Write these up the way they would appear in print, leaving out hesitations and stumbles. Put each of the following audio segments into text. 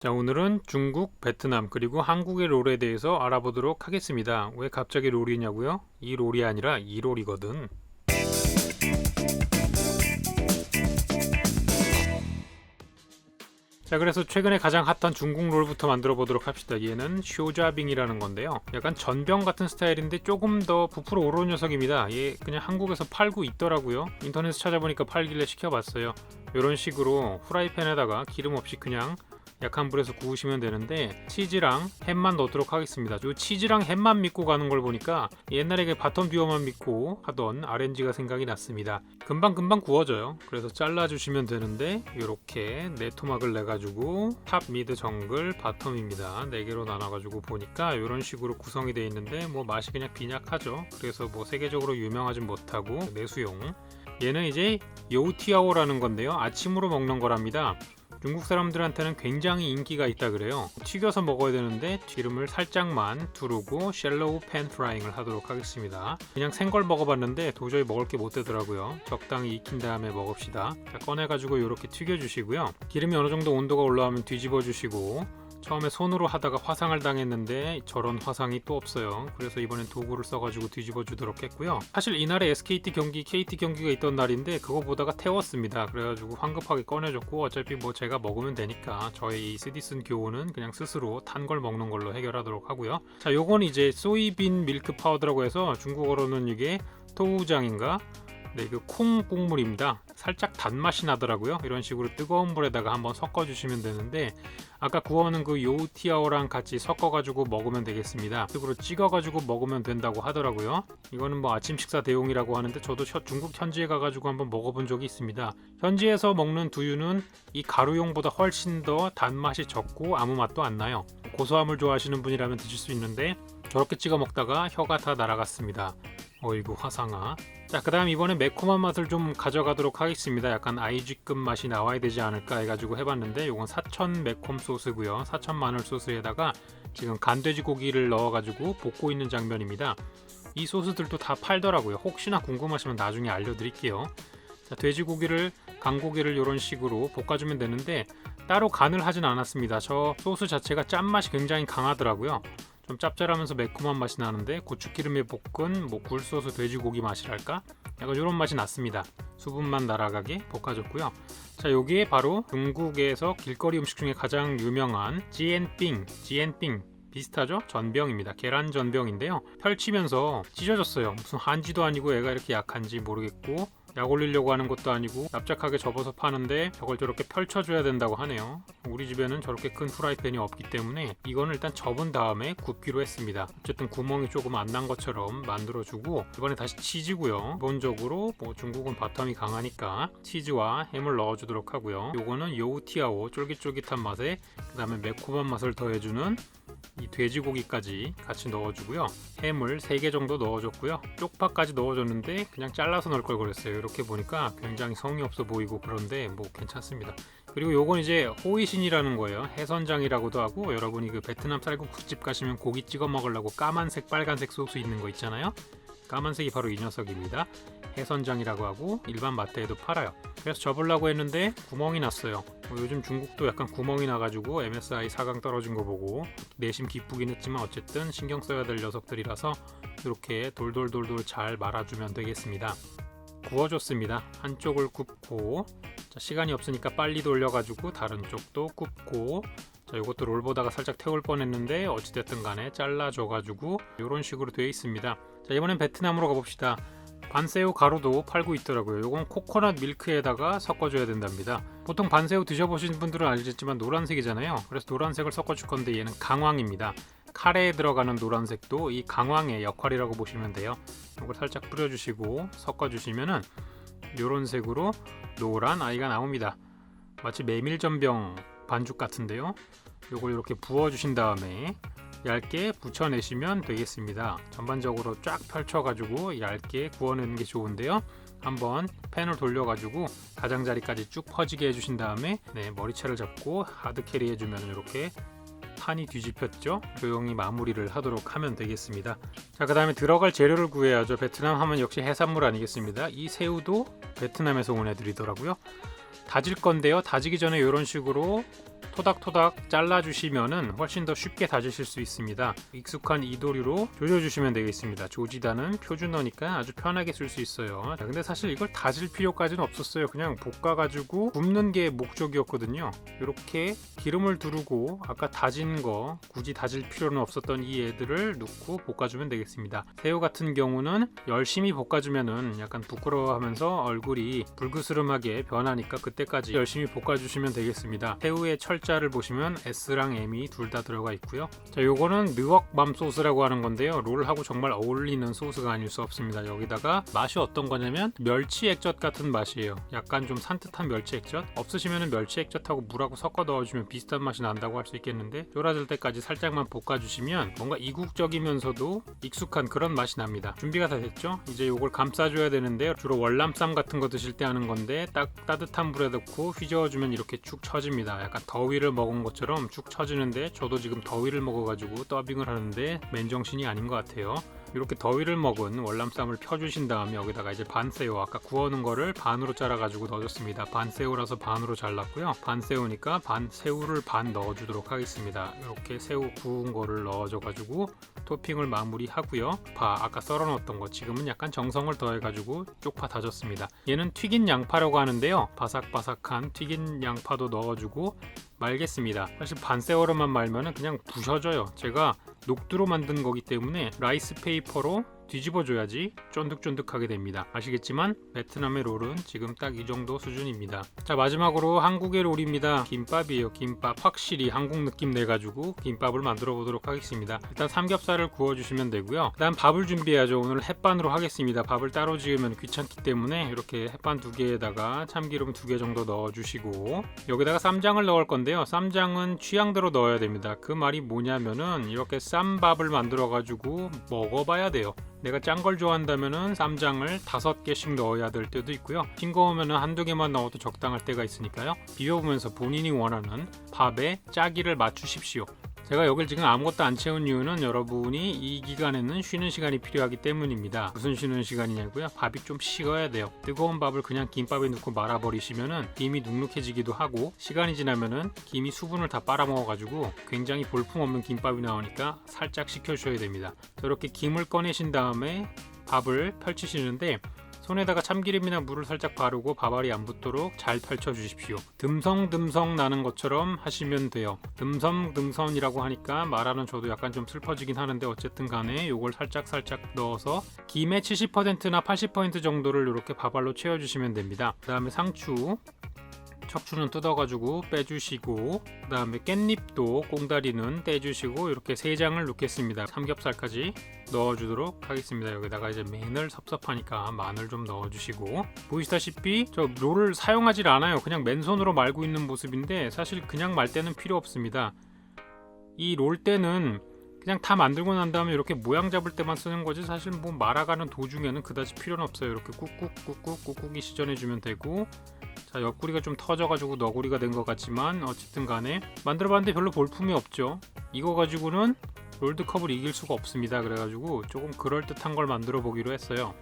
자, 오늘은 중국, 베트남, 그리고 한국의 롤에 대해서 알아보도록 하겠습니다. 왜 갑자기 롤이냐고요? 이 롤이 아니라 이 롤이거든. 자, 그래서 최근에 가장 핫한 중국 롤부터 만들어 보도록 합시다. 얘는 쇼자빙이라는 건데요. 약간 전병 같은 스타일인데 조금 더 부풀어 오르는 녀석입니다. 얘 그냥 한국에서 팔고 있더라고요. 인터넷에서 찾아보니까 팔길래 시켜봤어요. 이런 식으로 후라이팬에다가 기름 없이 그냥 약한 불에서 구우시면 되는데 치즈랑 햄만 넣도록 하겠습니다. 요 치즈랑 햄만 믿고 가는 걸 보니까 옛날에 그 바톤 뷰어만 믿고 하던 RNG가 생각이 났습니다. 금방 구워져요. 그래서 잘라주시면 되는데 이렇게 네 토막을 내가지고 탑, 미드, 정글, 바텀입니다. 4개로 나눠가지고 보니까 이런 식으로 구성이 되어 있는데 뭐 맛이 그냥 빈약하죠. 그래서 뭐 세계적으로 유명하진 못하고 내수용. 얘는 이제 요티아오라는 건데요. 아침으로 먹는 거랍니다. 중국 사람들한테는 굉장히 인기가 있다 그래요. 튀겨서 먹어야 되는데 기름을 살짝만 두르고 샬로우 팬 프라잉을 하도록 하겠습니다. 그냥 생걸 먹어봤는데 도저히 먹을 게 못 되더라고요. 적당히 익힌 다음에 먹읍시다. 자, 꺼내가지고 이렇게 튀겨주시고요. 기름이 어느 정도 온도가 올라오면 뒤집어 주시고, 처음에 손으로 하다가 화상을 당했는데 저런 화상이 또 없어요. 그래서 이번엔 도구를 써가지고 뒤집어 주도록 했고요. 사실 이날에 SKT 경기, KT 경기가 있던 날인데 그거 보다가 태웠습니다. 그래가지고 황급하게 꺼내줬고, 어차피 뭐 제가 먹으면 되니까 저의 이 쓰디쓴 교훈은 그냥 스스로 탄 걸 먹는 걸로 해결하도록 하고요. 자, 요건 이제 소이빈 밀크 파우더라고 해서 중국어로는 이게 토우장인가? 네, 그 콩 국물입니다. 살짝 단맛이 나더라고요. 이런 식으로 뜨거운 물에다가 한번 섞어주시면 되는데, 아까 구워놓은 그 요티아오랑 같이 섞어가지고 먹으면 되겠습니다. 식으로 찍어가지고 먹으면 된다고 하더라고요. 이거는 뭐 아침 식사 대용이라고 하는데 저도 중국 현지에 가가지고 한번 먹어본 적이 있습니다. 현지에서 먹는 두유는 이 가루용보다 훨씬 더 단맛이 적고 아무 맛도 안 나요. 고소함을 좋아하시는 분이라면 드실 수 있는데 저렇게 찍어 먹다가 혀가 다 날아갔습니다. 어이구 화상아. 자, 그 다음 이번에 매콤한 맛을 좀 가져가도록 하겠습니다. 약간 IG급 맛이 나와야 되지 않을까 해가지고 해봤는데, 이건 사천 매콤 소스고요. 사천 마늘 소스에다가 지금 간돼지 고기를 넣어가지고 볶고 있는 장면입니다. 이 소스들도 다 팔더라고요. 혹시나 궁금하시면 나중에 알려드릴게요. 자, 돼지고기를, 강고기를 이런 식으로 볶아주면 되는데 따로 간을 하진 않았습니다. 저 소스 자체가 짠맛이 굉장히 강하더라고요. 좀 짭짤하면서 매콤한 맛이 나는데 고추기름에 볶은 뭐 굴소스 돼지고기 맛이랄까? 약간 이런 맛이 났습니다. 수분만 날아가게 볶아줬고요. 자, 여기에 바로 중국에서 길거리 음식 중에 가장 유명한 지엔빙 비슷하죠? 전병입니다. 계란 전병인데요. 펼치면서 찢어졌어요. 무슨 한지도 아니고 애가 이렇게 약한지 모르겠고, 약 올리려고 하는 것도 아니고 납작하게 접어서 파는데 저걸 저렇게 펼쳐줘야 된다고 하네요. 우리 집에는 저렇게 큰 프라이팬이 없기 때문에 이거는 일단 접은 다음에 굽기로 했습니다. 어쨌든 구멍이 조금 안 난 것처럼 만들어주고, 이번에 다시 치즈고요. 기본적으로 뭐 중국은 바텀이 강하니까 치즈와 햄을 넣어주도록 하고요. 요거는 요우티아오 쫄깃쫄깃한 맛에 그 다음에 매콤한 맛을 더해주는 이 돼지고기까지 같이 넣어주고요. 햄을 3개 정도 넣어줬고요. 쪽파까지 넣어줬는데 그냥 잘라서 넣을 걸 그랬어요. 이렇게 보니까 굉장히 성의 없어 보이고 그런데 뭐 괜찮습니다. 그리고 요건 이제 호이신이라는 거예요. 해선장이라고도 하고, 여러분이 그 베트남 쌀국수집 가시면 고기 찍어 먹으려고 까만색 빨간색 소스 있는 거 있잖아요. 까만색이 바로 이 녀석입니다. 해선장이라고 하고 일반 마트에도 팔아요. 그래서 접으려고 했는데 구멍이 났어요. 요즘 중국도 약간 구멍이 나가지고 MSI 4강 떨어진 거 보고 내심 기쁘긴 했지만 어쨌든 신경 써야 될 녀석들이라서 이렇게 돌돌돌돌 잘 말아주면 되겠습니다. 구워줬습니다. 한쪽을 굽고, 자, 시간이 없으니까 빨리 돌려가지고 다른 쪽도 굽고, 자, 이것도 롤 보다가 살짝 태울 뻔했는데 어찌됐든 간에 잘라줘가지고 이런 식으로 되어 있습니다. 자, 이번엔 베트남으로 가봅시다. 반새우 가루도 팔고 있더라고요. 이건 코코넛 밀크에다가 섞어줘야 된답니다. 보통 반새우 드셔보신 분들은 알겠지만 노란색이잖아요. 그래서 노란색을 섞어줄 건데 얘는 강황입니다. 카레에 들어가는 노란색도 이 강황의 역할이라고 보시면 돼요. 이걸 살짝 뿌려주시고 섞어주시면은 이런 색으로 노란 아이가 나옵니다. 마치 메밀전병 반죽 같은데요. 이걸 이렇게 부어주신 다음에 얇게 붙여내시면 되겠습니다. 전반적으로 쫙 펼쳐가지고 얇게 구워내는 게 좋은데요. 한번 팬을 돌려가지고 가장자리까지 쭉 퍼지게 해주신 다음에 머리채를 잡고 하드캐리 해주면 이렇게 판이 뒤집혔죠. 조용히 마무리를 하도록 하면 되겠습니다. 자, 그 다음에 들어갈 재료를 구해야죠. 베트남 하면 역시 해산물 아니겠습니다. 이 새우도 베트남에서 온 애들이더라고요. 다질 건데요. 다지기 전에 이런 식으로 토닥토닥 잘라주시면은 훨씬 더 쉽게 다지실 수 있습니다. 익숙한 이도리로 조져주시면 되겠습니다. 조지다는 표준어니까 아주 편하게 쓸 수 있어요. 자, 근데 사실 이걸 다질 필요까지는 없었어요. 그냥 볶아가지고 굽는 게 목적이었거든요. 이렇게 기름을 두르고 아까 다진 거 굳이 다질 필요는 없었던 이 애들을 넣고 볶아주면 되겠습니다. 새우 같은 경우는 열심히 볶아주면은 약간 부끄러워하면서 얼굴이 불그스름하게 변하니까 그때까지 열심히 볶아주시면 되겠습니다. 새우의 철자를 보시면 S랑 M이 둘 다 들어가 있고요. 자, 요거는 느웍맘 소스라고 하는 건데요. 롤하고 정말 어울리는 소스가 아닐 수 없습니다. 여기다가 맛이 어떤 거냐면 멸치 액젓 같은 맛이에요. 약간 좀 산뜻한 멸치 액젓. 없으시면 멸치 액젓하고 물하고 섞어 넣어주면 비슷한 맛이 난다고 할 수 있겠는데, 쫄아들 때까지 살짝만 볶아주시면 뭔가 이국적이면서도 익숙한 그런 맛이 납니다. 준비가 다 됐죠? 이제 요걸 감싸줘야 되는데요. 주로 월남쌈 같은 거 드실 때 하는 건데, 딱 따뜻한 물에 넣고 휘저어주면 이렇게 축 처집니다. 약간 더위를 먹은 것처럼 축 처지는데, 저도 지금 더위를 먹어가지고 더빙을 하는데 맨정신이 아닌 것 같아요. 이렇게 더위를 먹은 월남쌈을 펴주신 다음에 여기다가 이제 반새우, 아까 구워놓은 거를 반으로 잘라가지고 넣어줬습니다. 반새우라서 반으로 잘랐고요. 반새우니까 새우를 반 넣어주도록 하겠습니다. 이렇게 새우 구운 거를 넣어줘가지고 토핑을 마무리하고요. 아까 썰어놓았던 거 지금은 약간 정성을 더해가지고 쪽파 다졌습니다. 얘는 튀긴 양파라고 하는데요. 바삭바삭한 튀긴 양파도 넣어주고 말겠습니다. 사실 반새우로만 말면은 그냥 부셔져요. 제가 녹두로 만든 거기 때문에 라이스 페이퍼로 뒤집어줘야지 쫀득쫀득하게 됩니다. 아시겠지만 베트남의 롤은 지금 딱 이 정도 수준입니다. 자, 마지막으로 한국의 롤입니다. 김밥이에요. 김밥. 확실히 한국 느낌 내가지고 김밥을 만들어 보도록 하겠습니다. 일단 삼겹살을 구워주시면 되고요. 그다음 밥을 준비해야죠. 오늘 햇반으로 하겠습니다. 밥을 따로 지으면 귀찮기 때문에 이렇게 햇반 2개에다가 참기름 2개 정도 넣어주시고, 여기다가 쌈장을 넣을 건데요. 쌈장은 취향대로 넣어야 됩니다. 그 말이 뭐냐면은 이렇게 쌈밥을 만들어가지고 먹어봐야 돼요. 내가 짠 걸 좋아한다면은 쌈장을 5개씩 넣어야 될 때도 있고요. 싱거우면은 한두 개만 넣어도 적당할 때가 있으니까요. 비벼보면서 본인이 원하는 밥의 짜기를 맞추십시오. 제가 여길 지금 아무것도 안 채운 이유는 여러분이 이 기간에는 쉬는 시간이 필요하기 때문입니다. 무슨 쉬는 시간이냐고요? 밥이 좀 식어야 돼요. 뜨거운 밥을 그냥 김밥에 넣고 말아버리시면은 김이 눅눅해지기도 하고, 시간이 지나면은 김이 수분을 다 빨아먹어가지고 굉장히 볼품없는 김밥이 나오니까 살짝 식혀주셔야 됩니다. 저렇게 김을 꺼내신 다음에 밥을 펼치시는데, 손에다가 참기름이나 물을 살짝 바르고 밥알이 안 붙도록 잘 펼쳐주십시오. 듬성듬성 나는 것처럼 하시면 돼요. 듬성듬성이라고 하니까 말하는 저도 약간 좀 슬퍼지긴 하는데, 어쨌든 간에 요걸 살짝 넣어서 김의 70%나 80% 정도를 이렇게 밥알로 채워주시면 됩니다. 그 다음에 상추, 척추는 뜯어가지고 빼주시고, 그 다음에 깻잎도 꽁다리는 떼주시고, 이렇게 3장을 넣겠습니다. 삼겹살까지 넣어주도록 하겠습니다. 여기다가 이제 마늘, 섭섭하니까 마늘 좀 넣어주시고, 보시다시피 저 롤을 사용하지 않아요. 그냥 맨손으로 말고 있는 모습인데, 사실 그냥 말 때는 필요 없습니다. 이 롤 때는 그냥 다 만들고 난 다음에 이렇게 모양 잡을 때만 쓰는 거지, 사실 뭐 말아가는 도중에는 그다지 필요는 없어요. 이렇게 꾹꾹이 시전해주면 되고, 자, 옆구리가 좀 터져가지고 너구리가 된 것 같지만 어쨌든 간에 만들어봤는데 별로 볼품이 없죠. 이거 가지고는 롤드컵을 이길 수가 없습니다. 그래가지고 조금 그럴듯한 걸 만들어 보기로 했어요.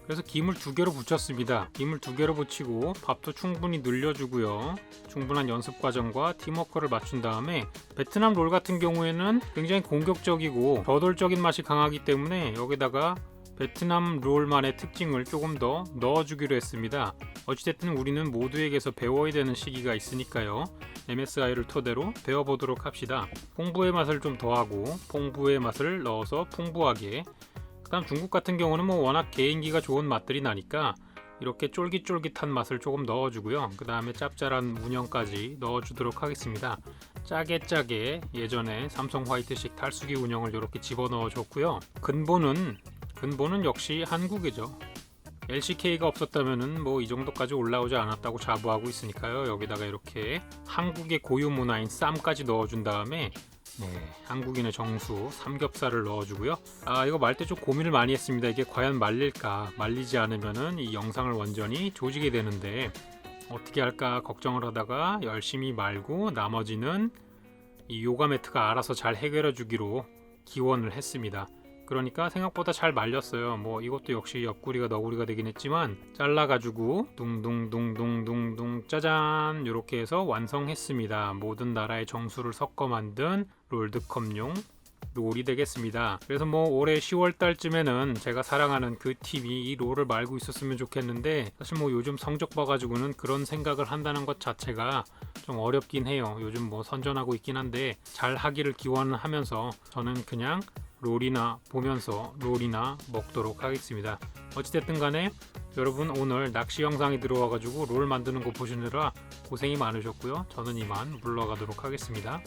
그래서 김을 2개로 붙였습니다. 김을 2개로 붙이고 밥도 충분히 늘려주고요. 충분한 연습 과정과 팀워크를 맞춘 다음에, 베트남 롤 같은 경우에는 굉장히 공격적이고 저돌적인 맛이 강하기 때문에 여기다가 베트남 롤만의 특징을 조금 더 넣어주기로 했습니다. 어찌됐든 우리는 모두에게서 배워야 되는 시기가 있으니까요. MSI를 토대로 배워보도록 합시다. 퐁부의 맛을 좀 더하고 퐁부의 맛을 넣어서 풍부하게, 그 다음 중국 같은 경우는 뭐 워낙 개인기가 좋은 맛들이 나니까 이렇게 쫄깃쫄깃한 맛을 조금 넣어주고요. 그 다음에 짭짤한 운영까지 넣어주도록 하겠습니다. 짜게 예전에 삼성 화이트식 탈수기 운영을 이렇게 집어넣어 줬고요. 근본은 역시 한국이죠. LCK가 없었다면은 뭐 이 정도까지 올라오지 않았다고 자부하고 있으니까요. 여기다가 이렇게 한국의 고유 문화인 쌈까지 넣어준 다음에, 한국인의 정수 삼겹살을 넣어주고요. 이거 말 때 좀 고민을 많이 했습니다. 이게 과연 말릴까? 말리지 않으면은 이 영상을 완전히 조지게 되는데 어떻게 할까 걱정을 하다가 열심히 말고, 나머지는 이 요가 매트가 알아서 잘 해결해 주기로 기원을 했습니다. 그러니까 생각보다 잘 말렸어요. 뭐 이것도 역시 옆구리가 너구리가 되긴 했지만 잘라가지고 둥둥둥둥둥둥 짜잔 이렇게 해서 완성했습니다. 모든 나라의 정수를 섞어 만든 롤드컵용 롤이 되겠습니다. 그래서 뭐 올해 10월 달쯤에는 제가 사랑하는 그 팀이 이 롤을 말고 있었으면 좋겠는데, 사실 뭐 요즘 성적 봐가지고는 그런 생각을 한다는 것 자체가 좀 어렵긴 해요. 요즘 뭐 선전하고 있긴 한데 잘 하기를 기원하면서 저는 그냥 롤이나 보면서 롤이나 먹도록 하겠습니다. 어찌됐든 간에 여러분 오늘 낚시 영상이 들어와가지고 롤 만드는 거 보시느라 고생이 많으셨고요. 저는 이만 물러가도록 하겠습니다.